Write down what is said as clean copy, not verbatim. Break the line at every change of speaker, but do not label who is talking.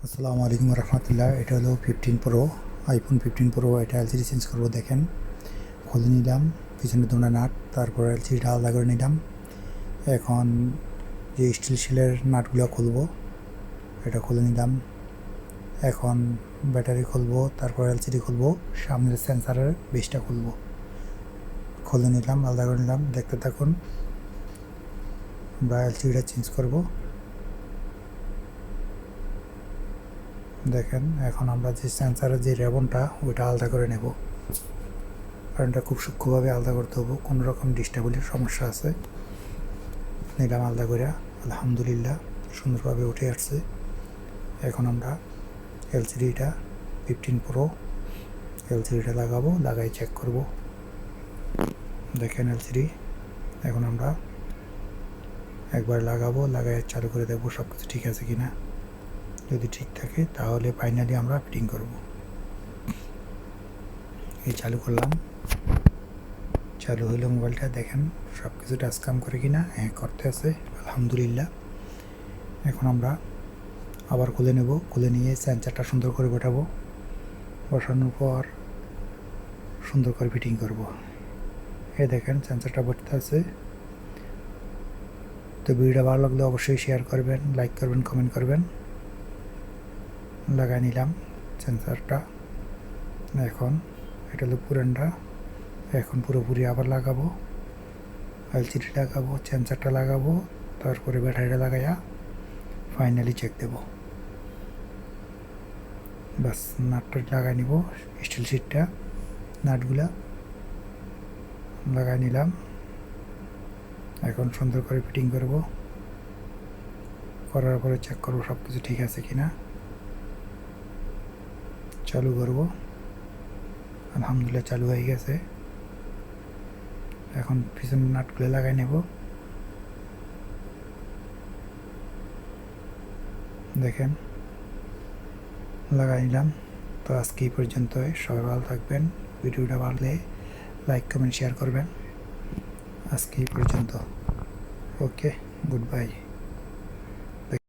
আসসালামু আলাইকুম রহমতুল্লাহ। এটা হলো 15 প্রো, আইফোন 15 প্রো। এটা এলসিডি চেঞ্জ করবো। দেখেন, খুলে নিলাম পিছনে দুটো নাট, তারপর এলসিডিটা আলাদা করে নিলাম। এখন যে স্টিল শিলের নাটগুলো খুলবো, এটা খুলে নিলাম। এখন ব্যাটারি খুলবো, তারপর এলসিডি খুলবো, সামনের সেন্সারের বেসটা খুলবো। খুলে নিলাম, আলাদা করে নিলাম। দেখতে থাকুন, আমরা এলসিডিটা চেঞ্জ করবো। দেখেন, এখন আমরা যে সেন্সারের যে রেবনটা ওইটা আলাদা করে নেব, কারণ এটা খুব সূক্ষ্মভাবে আলাদা করতে হবে। কোনো রকম ডিস্টার্বের সমস্যা আছে। নিলাম আলাদা করে, আলহামদুলিল্লাহ সুন্দরভাবে উঠে আসছে। এখন আমরা এলসিডিটা 15 প্রো এলসিডিটা লাগাবো, লাগাই চেক করব। দেখেন এলসিডি, এখন আমরা একবার লাগাবো, লাগাই চালু করে দেখবো সব কিছু ঠিক আছে কিনা। যদি ঠিক থাকে তাহলে ফাইনালি আমরা ফিটিং করব। এই চালু করলাম, চালু হলো মোবাইলটা। দেখেন সব কিছু টাচ কাম করে কিনা। হ্যাঁ, করতে আছে, আলহামদুলিল্লাহ। এখন আমরা আবার খুলে নেব, খুলে নিয়ে সেন্সারটা সুন্দর করে বসাবো। বসানোর পর সুন্দর করে ফিটিং করব। দেখেন সেন্সারটা বসতে আছে। তো ভিডিওটা ভালো লাগলে অবশ্যই শেয়ার করবেন, লাইক করবেন, কমেন্ট করবেন। লাগাই নিলাম সেন্সারটা। এখন এটা হলো পুরানটা, এখন পুরোপুরি আবার লাগাবো। এলসিডি লাগাবো, সেন্সারটা লাগাবো, তারপরে ব্যাটারিটা লাগাইয়া ফাইনালি চেক দেব। বাস, নাটটা লাগাই নিব, স্টিল শিটটা নাটগুলা লাগাই নিলাম। এখন সুন্দর করে ফিটিং করব। করার পরে চেক করব সব কিছু ঠিক আছে কিনা। চালু করব, আলহামদুলিল্লাহ চালু হয়ে গেছে। এখন পিছনের নাটগুলো লাগাই নেব। দেখেন লাগাই নিলাম। তো আজকে এই পর্যন্তই। সবাই ভালো থাকবেন। ভিডিওটা ভালো লাগলে লাইক কমেন্ট শেয়ার করবেন। আজকে এই পর্যন্ত। ওকে, গুড বাই।